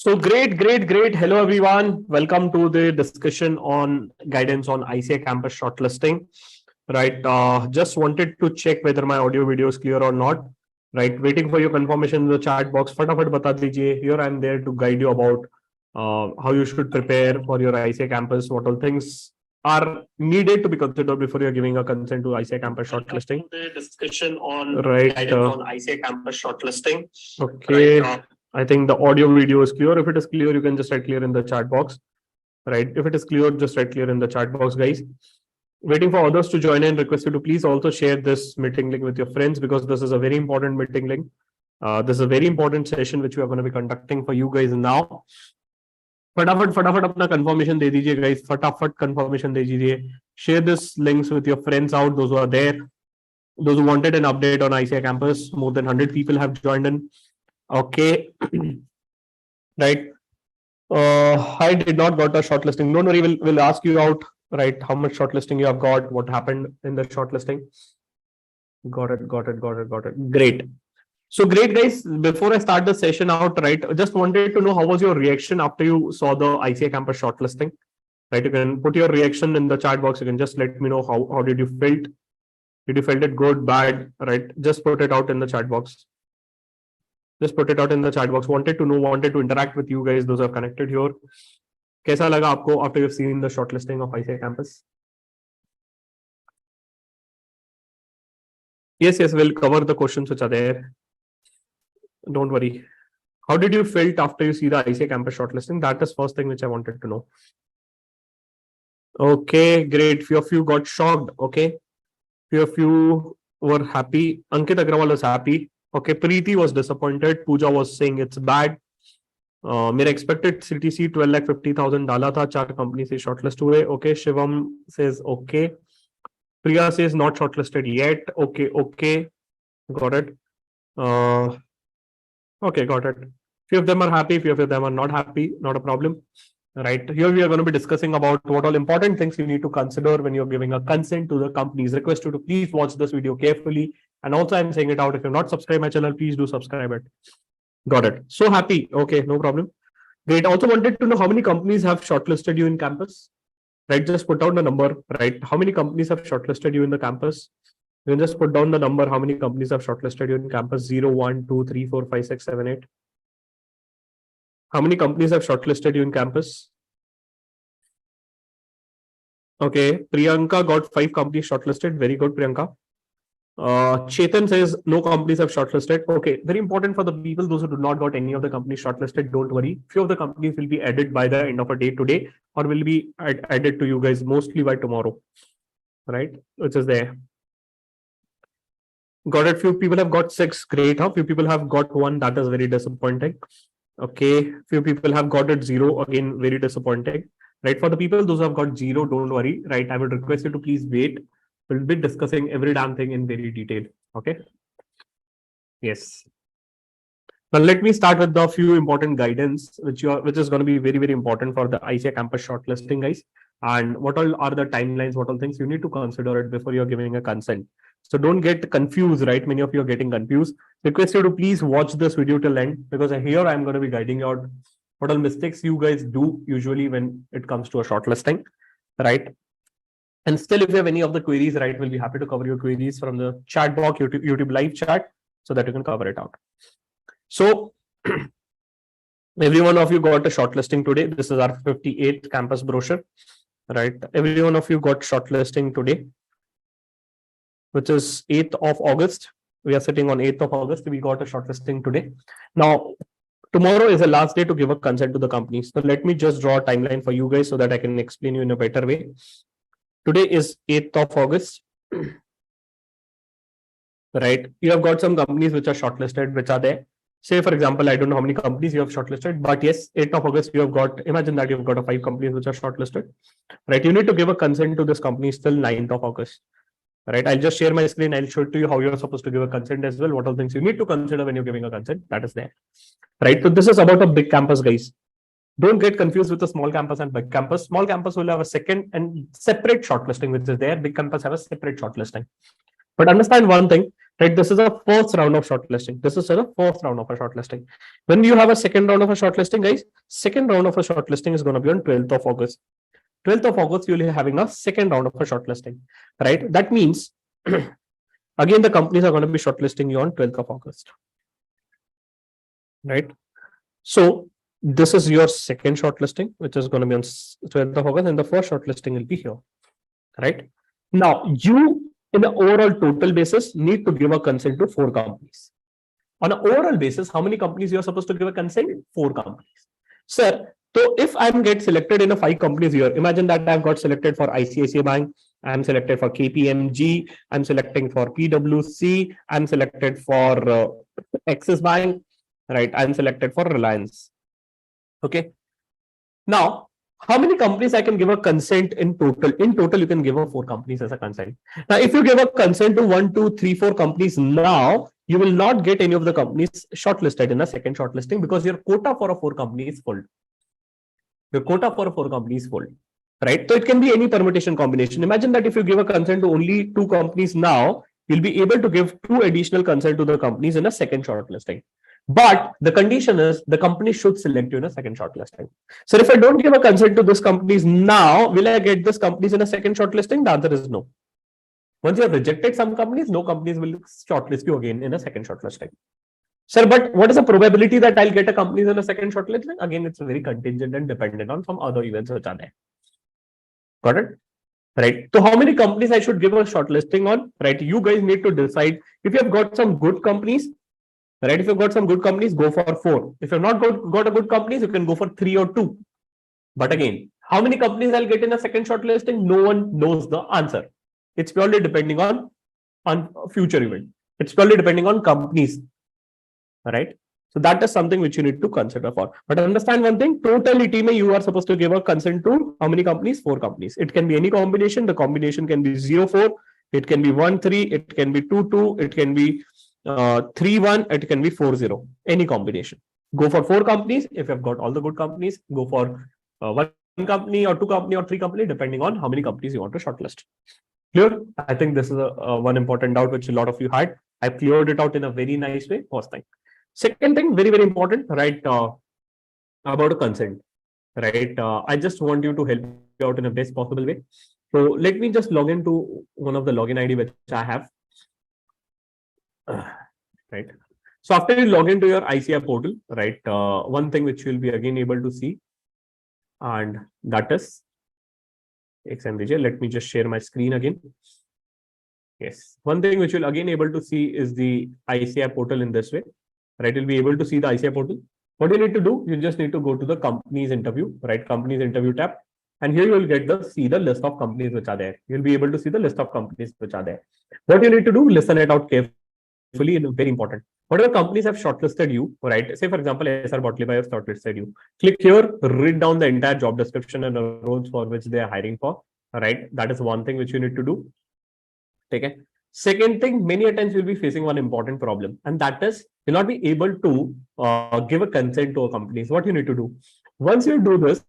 So great. Hello, everyone. Welcome to the discussion on guidance on ICAI campus shortlisting. Right. Just wanted to check whether my audio video is clear or not. Right. Waiting for your confirmation in the chat box. Fatafat bata dijiye. Here I'm there to guide you about how you should prepare for your ICAI campus. What all things are needed to be considered before you're giving a consent to ICAI campus shortlisting. The discussion on guidance on ICAI campus shortlisting. Okay. Right, I think the audio video is clear. If it is clear, you can just write clear in the chat box. Right. If it is clear, just write clear in the chat box, guys. Waiting for others to join in. Request you to please also share this meeting link with your friends because this is a very important meeting link. This is a very important session which we are going to be conducting for you guys now. फटाफट अपना confirmation दे दीजिए guys. फटाफट confirmation दे दीजिए. Share this links with your friends out. Those who are there. Those who wanted an update on ICAI campus. More than 100 people have joined in. Okay. Right. I did not got a shortlisting. Don't worry, we'll ask you out, right? How much shortlisting you have got, what happened in the shortlisting. Got it. Great. So great, guys. Before I start the session out, right, just wanted to know how was your reaction after you saw the ICAI campus shortlisting. Right. You can put your reaction in the chat box. You can just let me know how did you felt. Did you felt it good, bad, right? Just put it out in the chat box. Just put it out in the chat box. Wanted to know, wanted to interact with you guys. Those are connected here. कैसा लगा आपको after you've seen the shortlisting of ICAI campus? Yes, we'll cover the questions which are there. Don't worry. How did you felt after you see the ICAI campus shortlisting? That is first thing which I wanted to know. Okay, great. Few of you got shocked. Okay. Few of you were happy. Ankit Agrawal was happy. Okay, Preeti was disappointed. Pooja was saying it's bad. मेरा expected CTC 12,50,000 डाला था. 4 companies से shortlist हुए. Okay, Shivam says okay. Priya says not shortlisted yet. Okay. Got it. Okay, got it. Few of them are happy. Few of them are not happy. Not a problem. Right. Here we are going to be discussing about what all important things you need to consider when you're giving a consent to the companies. Request you to please watch this video carefully. And also I'm saying it out. If you're not subscribed my channel, please do subscribe it. Got it. So happy. Okay, no problem. Great. Also wanted to know how many companies have shortlisted you in campus. Right. Just put down the number. Right. How many companies have shortlisted you in the campus? You can just put down the number. How many companies have shortlisted you in campus? 0, 1, 2, 3, 4, 5, 6, 7, 8. How many companies have shortlisted you in campus? Okay, Priyanka got 5 companies shortlisted. Very good, Priyanka. Chetan says no companies have shortlisted. Okay, very important for the people, those who do not got any of the companies shortlisted, don't worry. Few of the companies will be added by the end of a day today, or will be added to you guys mostly by tomorrow, right? Which is there. Got it. Few people have got 6. Great. Few people have got 1. That is very disappointing. Okay. Few people have got it 0. Again, very disappointing. Right. For the people, those who have got 0, don't worry. Right. I would request you to please wait. We'll be discussing every damn thing in very detail. Okay. Yes. Now let me start with the few important guidance which is going to be very important for the ICAI campus shortlisting, guys. And what all are the timelines? What all things you need to consider it before you're giving a consent. So don't get confused, right? Many of you are getting confused. Request you to please watch this video till end because here I'm going to be guiding you out what all mistakes you guys do usually when it comes to a shortlisting, right? And still, if you have any of the queries, right, we'll be happy to cover your queries from the chat box, YouTube live chat, so that you can cover it out. So, every one of you got a shortlisting today. This is our 58th campus brochure, right? Every one of you got shortlisting today, which is 8th of August. We are sitting on 8th of August. We got a shortlisting today. Now, tomorrow is the last day to give a consent to the company. So let me just draw a timeline for you guys so that I can explain you in a better way. Today is 8th of August. Right. You have got some companies which are shortlisted, which are there. Say, for example, I don't know how many companies you have shortlisted, but yes, 8th of August, you have got, imagine that you've got 5 companies which are shortlisted, right? You need to give a consent to this company till 9th of August, right? I'll just share my screen. I'll show it to you how you're supposed to give a consent as well. What all things you need to consider when you're giving a consent, that is there, right? So this is about a big campus, guys. Don't get confused with a small campus and big campus. Small campus will have a second and separate shortlisting, which is there. Big campus have a separate shortlisting. But understand one thing, right? This is the first round of shortlisting. This is the first round of a shortlisting. When you have a second round of a shortlisting, guys, second round of a shortlisting is going to be on 12th of August. 12th of August, you'll be having a second round of a shortlisting, right? That means, again, the companies are going to be shortlisting you on 12th of August, right? So this is your second shortlisting, which is going to be on 12th of August, and the first shortlisting will be here, right? Now, you, in the overall total basis, need to give a consent to 4 companies. On an overall basis, how many companies you are supposed to give a consent? 4 companies. Sir, so if I'm get selected in a 5 companies here, imagine that I've got selected for ICICI Bank, I'm selected for KPMG, I'm selecting for PwC, I'm selected for Axis Bank, right? I'm selected for Reliance. Okay. Now, how many companies I can give a consent in total? In total, you can give a 4 companies as a consent. Now, if you give a consent to 1, 2, 3, 4 companies now, you will not get any of the companies shortlisted in a second shortlisting because your quota for a 4 company is full. Your quota for a 4 company is full, right? So it can be any permutation combination. Imagine that if you give a consent to only 2 companies now, you'll be able to give 2 additional consent to the companies in a second shortlisting. But the condition is the company should select you in a second shortlisting. So if I don't give a consent to these companies now, will I get these companies in a second shortlisting? The answer is no. Once you have rejected some companies, no companies will shortlist you again in a second shortlisting. Sir, but what is the probability that I'll get a companies in a second shortlisting? Again, it's very contingent and dependent on some other events which are there. Got it? Right. So how many companies I should give a shortlisting on? Right. You guys need to decide. If you have got some good companies, right? If you've got some good companies, go for 4. If you've not got a good companies, you can go for 3 or 2. But again, how many companies I'll get in a second shortlisting? No one knows the answer. It's purely depending on future event. It's purely depending on companies. Right. So that is something which you need to consider for. But understand one thing, totality mein you are supposed to give a consent to how many companies? 4 companies. It can be any combination. The combination can be 0-4. It can be 1-3. It can be 2-2. It can be 3-1. It can be 4-0. Any combination. Go for 4 companies. If you've got all the good companies, go for 1 company or 2 company or 3 company, depending on how many companies you want to shortlist. Clear? I think this is one important doubt which a lot of you had. I cleared it out in a very nice way. First thing. Second thing, very, very important, right? About a consent, right? I just want you to help you out in the best possible way. So let me just log into one of the login ID which I have. Right. So after you log into your ICAI portal, right? One thing which you'll be again able to see, and that is XMVJ. Let me just share my screen again. Yes. One thing which you'll again able to see is the ICAI portal in this way. Right, you'll be able to see the ICAI portal. What you need to do, you just need to go to the companies interview, right? Companies interview tab. And here you will get see the list of companies which are there. You'll be able to see the list of companies which are there. What you need to do, listen it out carefully, very important. Whatever companies have shortlisted you, right? Say for example, SR Botley have shortlisted you. Click here, read down the entire job description and the roles for which they are hiring for, right? That is one thing which you need to do. Okay. Second thing, many times you'll be facing one important problem, and that is you'll not be able to give a consent to a company. So what you need to do, once you do this,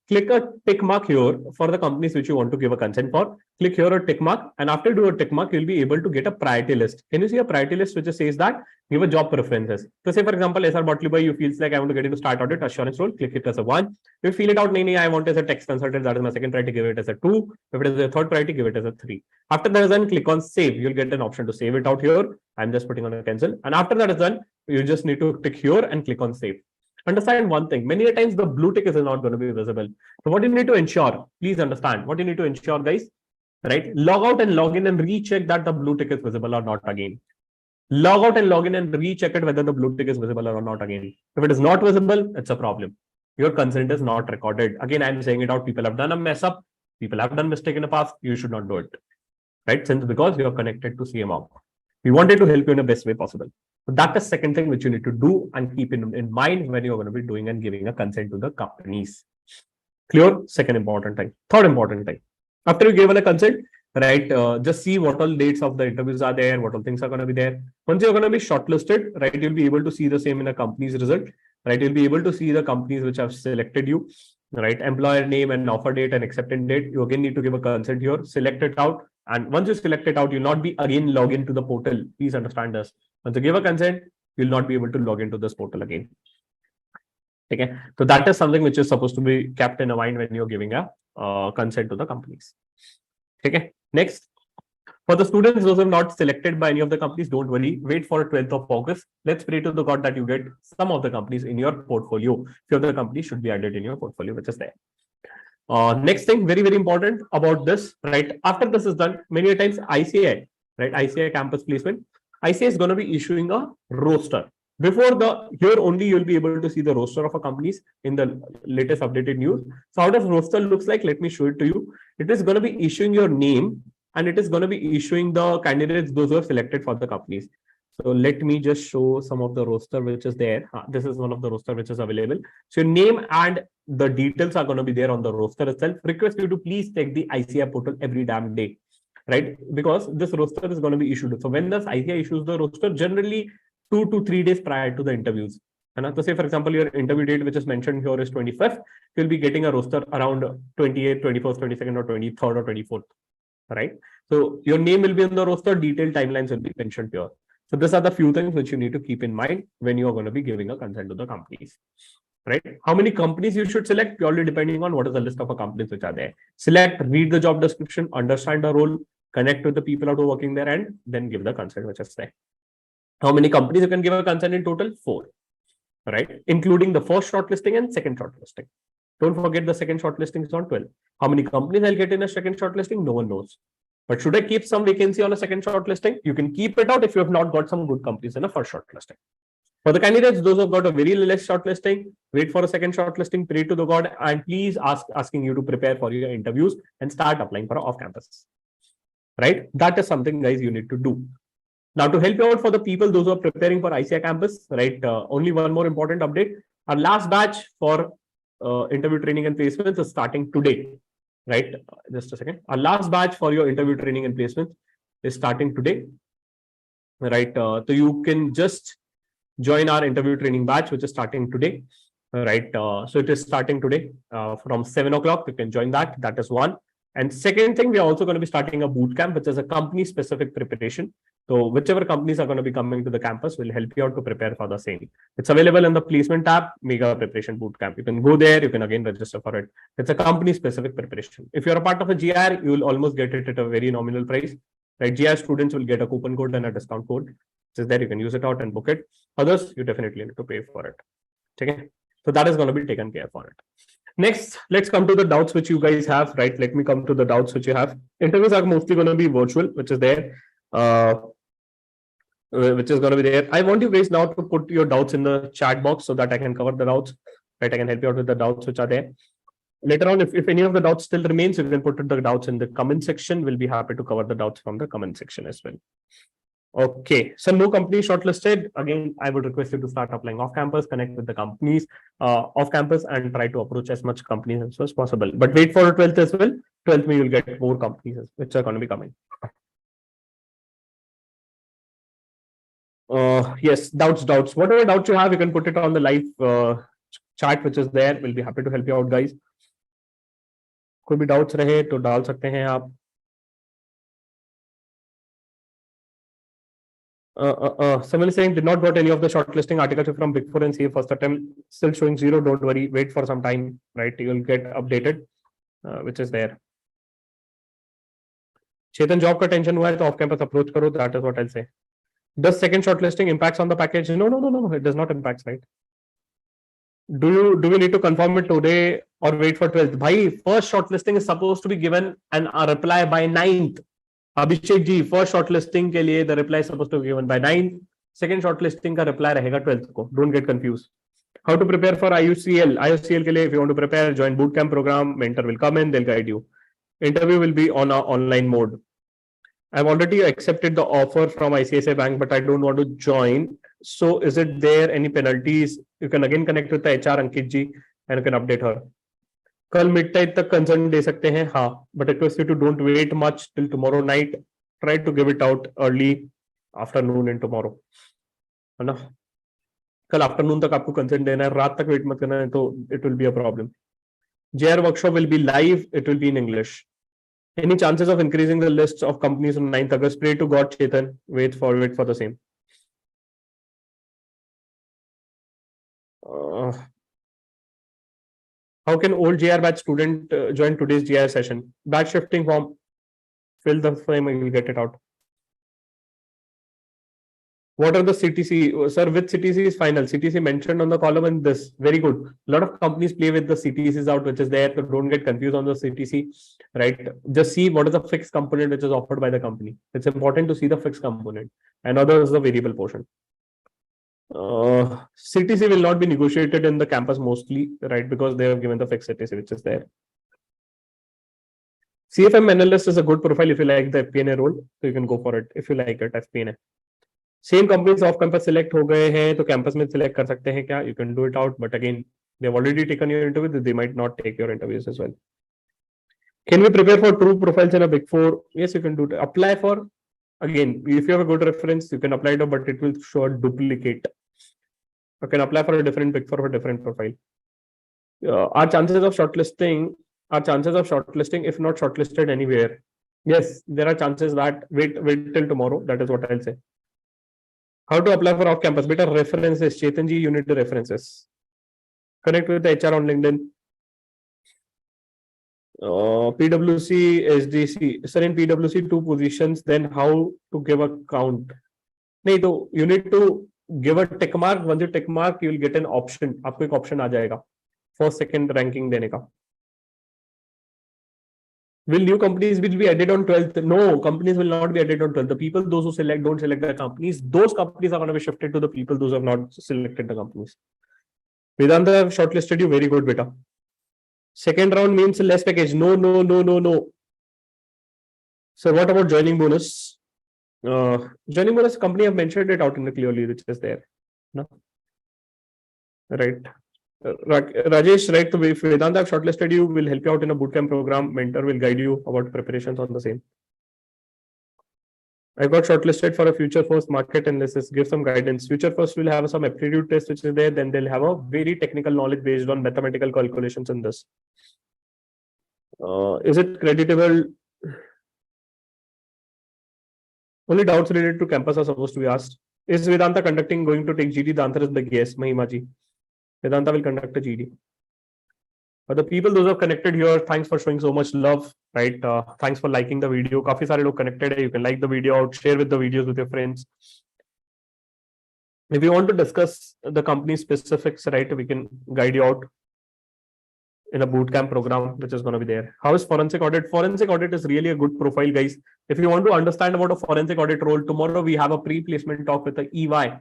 click a tick mark here for the companies which you want to give a consent for. Click here a tick mark, and after do a tick mark, you'll be able to get a priority list. Can you see a priority list which says that give a job preferences? So say for example, SR Botley, you feels like I want to get into start audit assurance role, click it as a 1. If you feel it out, nee, I want as a tax consultant, that is my second priority, give it as a 2. If it is a third priority, give it as a 3. After that is done, click on save. You'll get an option to save it out here. I'm just putting on a cancel. And after that is done, you just need to click here and click on save. Understand one thing, many times the blue tick is not going to be visible. So what you need to ensure, please understand what you need to ensure, guys, right? Log out and log in and recheck that the blue tick is visible or not again. Log out and log in and recheck it whether the blue tick is visible or not again. If it is not visible, it's a problem. Your consent is not recorded. Again, I'm saying it out. People have done a mess up. People have done mistake in the past. You should not do it, right? Since because you are connected to CMO. We wanted to help you in the best way possible. So that is second thing which you need to do and keep in mind when you're going to be doing and giving a consent to the companies. Clear? Second important thing. Third important thing. After you given a consent, right? Just see what all dates of the interviews are there, what all things are going to be there. Once you're going to be shortlisted, right? You'll be able to see the same in a company's result, right? You'll be able to see the companies which have selected you, right? Employer name and offer date and acceptance date. You again need to give a consent here, select it out. And once you select it out, you'll not be again log into the portal. Please understand this. Once you give a consent, you'll not be able to log into this portal again. Okay, so that is something which is supposed to be kept in mind when you're giving a consent to the companies. Okay, next. For the students, those who are not selected by any of the companies, don't worry. Wait for 12th of August. Let's pray to the God that you get some of the companies in your portfolio. Few of the companies should be added in your portfolio, which is there. Next thing, very, very important about this, right? After this is done, many times ICAI, right? ICAI campus placement, ICAI is going to be issuing a roster. Before the here only you'll be able to see the roster of a companies in the latest updated news. So how does roster looks like? Let me show it to you. It is going to be issuing your name and it is going to be issuing the candidates those who are selected for the companies. So let me just show some of the roster which is there. This is one of the roster which is available. So your name and the details are going to be there on the roster itself. Request you to please check the ICAI portal every damn day, right? Because this roster is going to be issued. So when does ICAI issues the roster? Generally 2 to 3 days prior to the interviews. And so say, for example, your interview date, which is mentioned here is 25th, you'll be getting a roster around 28th, 21st, 22nd, or 23rd or 24th, right? So your name will be on the roster, detailed timelines will be mentioned here. So these are the few things which you need to keep in mind when you are going to be giving a consent to the companies, right? How many companies you should select purely depending on what is the list of companies which are there. Select, read the job description, understand the role, connect with the people who are working there, and then give the consent which is there. How many companies you can give a consent in total? 4, right? Including the first shortlisting and second shortlisting. Don't forget the second shortlisting is on 12. How many companies I'll get in a second shortlisting? No one knows. But should I keep some vacancy on a second shortlisting? You can keep it out if you have not got some good companies in a first shortlisting. For the candidates, those who have got a very less shortlisting, wait for a second shortlisting, pray to the God, and please asking you to prepare for your interviews and start applying for off-campus. Right? That is something, guys, you need to do. Now, to help you out for the people, those who are preparing for ICAI campus, right? Only one more important update. Our last batch for interview training and placements is starting today, right? Just a second. Our last batch for your interview training and placements is starting today, right? So you can just join our interview training batch, which is starting today, right? So it is starting today from 7 o'clock. You can join that. That is one. And second thing, we are also going to be starting a boot camp, which is a company specific preparation. So whichever companies are going to be coming to the campus will help you out to prepare for the same. It's available in the placement tab, Mega Preparation Bootcamp. You can go there, you can again register for it. It's a company specific preparation. If you're a part of a GR, you will almost get it at a very nominal price, right? GR students will get a coupon code and a discount code. Just there, you can use it out and book it. Others, you definitely need to pay for it. Okay. So that is going to be taken care for it. Next, let's come to the doubts which you guys have, right? Let me come to the doubts which you have. Interviews are mostly going to be virtual, which is there. Which is going to be there. I want you guys now to put your doubts in the chat box so that I can cover the doubts, right? I can help you out with the doubts which are there. Later on, if any of the doubts still remains, you can put the doubts in the comment section. We'll be happy to cover the doubts from the comment section as well. Okay, so no company shortlisted. Again, I would request you to start applying off campus, connect with the companies off campus, and try to approach as much companies as possible. But wait for 12th as well. 12th, you'll get more companies which are going to be coming. Yes, doubts. Whatever doubts you have, you can put it on the live chat which is there. We'll be happy to help you out, guys. कोई भी doubts रहे तो डाल सकते हैं आप. Someone is saying did not got any of the shortlisting articles from Big Four and CA first attempt, still showing 0. Don't worry, wait for some time, right? You'll get updated, which is there. Chetan, job का tension हुआ है तो off campus approach करो. That is what I'll say. Does second shortlisting impacts on the package? No. It does not impact, right? Do we need to confirm it today or wait for 12th? Bhai, first shortlisting is supposed to be given and a reply by 9th. Abhishek ji, first shortlisting के लिए the reply is supposed to be given by 9th. Second shortlisting का reply रहेगा 12th को. Don't get confused. How to prepare for IUCL? IUCL के लिए, if you want to prepare, join bootcamp program. Mentor will come in, they'll guide you. Interview will be on an online mode. I've already accepted the offer from ICICI Bank, but I don't want to join. So is it there any penalties? You can again connect with the HR Ankit ji and you can update her. कल midnight तक consent दे सकते हैं, हाँ. But I request you to don't wait much till tomorrow night. Try to give it out early afternoon and tomorrow. है ना? कल afternoon तक आपको consent देना है, रात तक wait मत करना है तो it will be a problem. JR workshop will be live. It will be in English. Any chances of increasing the list of companies on 9th August? Pray to God, Chetan. Wait for the same. How can old GR batch student join today's GR session? Batch shifting form. Fill the form and you'll get it out. What are the CTC? Sir, which CTC is final? CTC mentioned on the column in this. Very good. A lot of companies play with the CTCs out, which is there. So don't get confused on the CTC, right? Just see what is the fixed component which is offered by the company. It's important to see the fixed component and other is the variable portion. CTC will not be negotiated in the campus mostly, right? Because they have given the fixed CTC, which is there. CFM analyst is a good profile if you like the FP&A role. So you can go for it if you like it, FP&A. Same companies off campus select हो गए हैं तो campus में select कर सकते हैं क्या? You can do it out, but again, they have already taken your interview. They might not take your interviews as well. Can we prepare for true profiles in a Big Four? Yes, you can do it. Apply for, again, if you have a good reference, you can apply it, but it will show a duplicate. You can apply for a different Big Four for a different profile. Our chances of shortlisting, if not shortlisted anywhere. Yes, there are chances that wait till tomorrow. That is what I'll say. How to apply for off-campus? Better references. Chetan ji, you need the references. Connect with the HR on LinkedIn. PwC, SDC. Sir, in PwC, 2 positions. Then how to give a count? नहीं तो you need to give a tick mark. Once you tick mark, you will get an option. आपको एक option आ जाएगा. First, second ranking देने का. Will new companies will be added on 12th? No, companies will not be added on 12th. The people, those who select, don't select the companies. Those companies are going to be shifted to the people, those who have not selected the companies. Vedanta have shortlisted you. Very good, beta. Second round means less package. No. So what about joining bonus? Joining bonus company have mentioned it out in the clearly, which is there. No? Right. Rajesh, right? So if Vedanta have shortlisted you, will help you out in a bootcamp program. Mentor will guide you about preparations on the same. I got shortlisted for a future first market analysis. Give some guidance. Future first will have some aptitude test which is there. Then they'll have a very technical knowledge based on mathematical calculations in this. Is it creditable? Only doubts related to campus are supposed to be asked. Is Vedanta going to take GD? The answer is big yes, Mahima ji. Vedanta will conduct a GD. But the people those who have connected here, thanks for showing so much love, right? Thanks for liking the video. काफी सारे लोग connected है. You can like the video out, share with the videos with your friends. If you want to discuss the company specifics, right, we can guide you out in a bootcamp program, which is going to be there. How is forensic audit? Forensic audit is really a good profile, guys. If you want to understand about a forensic audit role, tomorrow we have a pre-placement talk with the EY.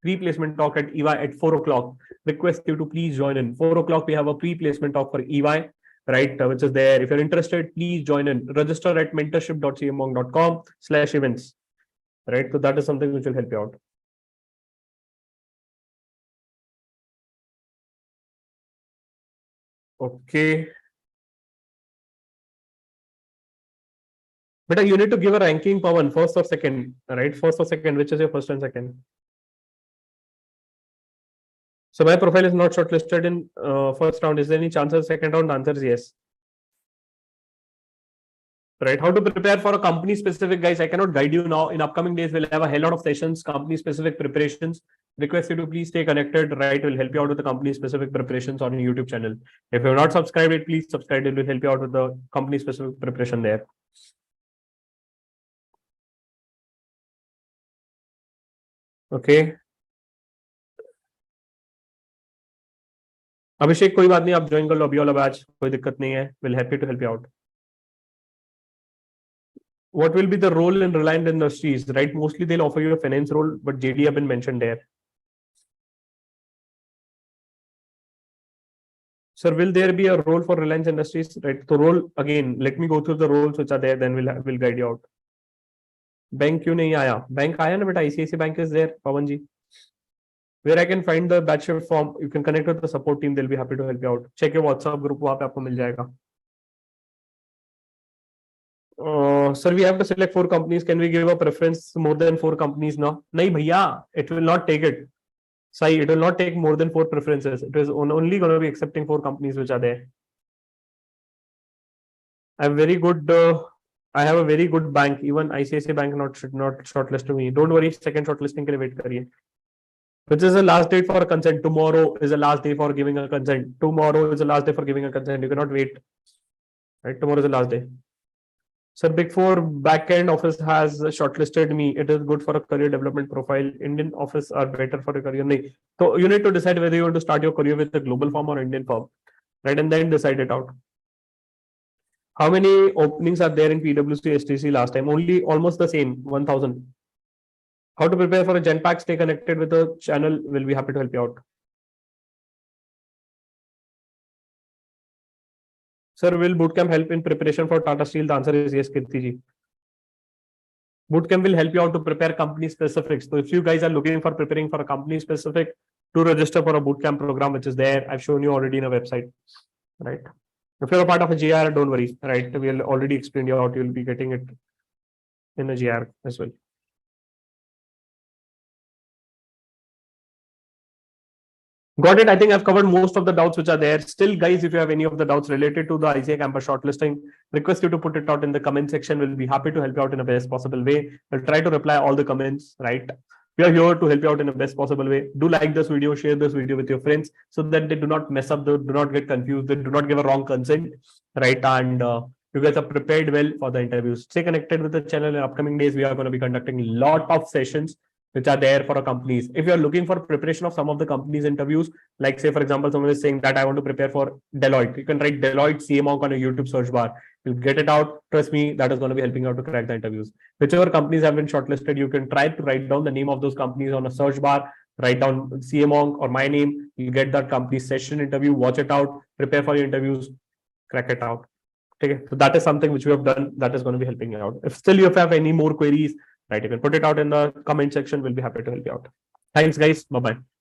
Pre-placement talk at EY at 4 o'clock. Request you to please join in. 4 o'clock, we have a pre-placement talk for EY, right? Which is there. If you're interested, please join in. Register at mentorship.camonk.com/events, right? So that is something which will help you out. Okay. But you need to give a ranking, Pawan, first or second, right? First or second, which is your first and second? So my profile is not shortlisted in first round. Is there any chance of second round? The answer is yes. Right. How to prepare for a company specific, guys? I cannot guide you now. In upcoming days, we'll have a hell lot of sessions, company specific preparations. Request you to please stay connected, right? We'll help you out with the company specific preparations on your YouTube channel. If you're not subscribed it, please subscribe. It will help you out with the company specific preparation there. Okay. अभिषेक कोई बात नहीं, आप join कर लो अभी वाला batch, कोई दिक्कत नहीं है. We'll happy to help you out. What will be the role in Reliant Industries, right? Mostly they'll offer you a finance role, but JD have been mentioned there. Sir, will there be a role for Reliance Industries, right? So role, again, let me go through the roles which are there, then we'll guide you out. Bank क्यों नहीं आया? Bank आया ना बेटा, ICICI Bank is there, Pawan ji. Where I can find the batch shift form, you can connect with the support team, they'll be happy to help you out. Check your WhatsApp group, वहाँ पे आपको मिल जाएगा. Sir, we have to select 4 companies. Can we give a preference more than 4 companies now? नहीं भैया, it will not take it. Sai, it will not take more than 4 preferences. It is only going to be accepting 4 companies which are there. I have very good I have a very good bank. Even ICICI Bank should not shortlist to me. Don't worry, second shortlisting के लिए wait करिए. Which is the last date for consent? Tomorrow is the last day for giving a consent. Tomorrow is the last day for giving a consent. You cannot wait. Right? Tomorrow is the last day. So Big Four backend office has shortlisted me. It is good for a career development profile. Indian office are better for a career. नहीं. So you need to decide whether you want to start your career with a global firm or Indian firm, right? And then decide it out. How many openings are there in PwC STC last time? Only almost the same, 1000. How to prepare for a Gen Pack? Stay connected with the channel. We'll be happy to help you out. Sir, will bootcamp help in preparation for Tata Steel? The answer is yes, Kirti ji. Bootcamp will help you out to prepare company specifics. So if you guys are looking for preparing for a company specific, to register for a bootcamp program, which is there, I've shown you already in a website, right? If you're a part of a GR, don't worry, right? We'll already explain you out. You'll be getting it in a GR as well. Got it. I think I've covered most of the doubts which are there. Still, guys, if you have any of the doubts related to the ICAI campus shortlisting, request you to put it out in the comment section. We'll be happy to help you out in the best possible way. We'll try to reply all the comments, right? We are here to help you out in the best possible way. Do like this video, share this video with your friends so that they do not mess up, they do not get confused, they do not give a wrong consent, right? And you guys are prepared well for the interviews. Stay connected with the channel. In upcoming days, we are going to be conducting a lot of sessions which are there for a companies. If you're looking for preparation of some of the companies interviews, like say, for example, someone is saying that I want to prepare for Deloitte. You can write Deloitte camonk on a YouTube search bar. You'll get it out. Trust me, that is going to be helping out to crack the interviews. Whichever companies have been shortlisted, you can try to write down the name of those companies on a search bar, write down camonk or my name. You get that company session interview, watch it out, prepare for your interviews, crack it out. Okay, so that is something which we have done that is going to be helping you out. If still you have any more queries, right, you can put it out in the comment section. We'll be happy to help you out. Thanks, guys. Bye-bye.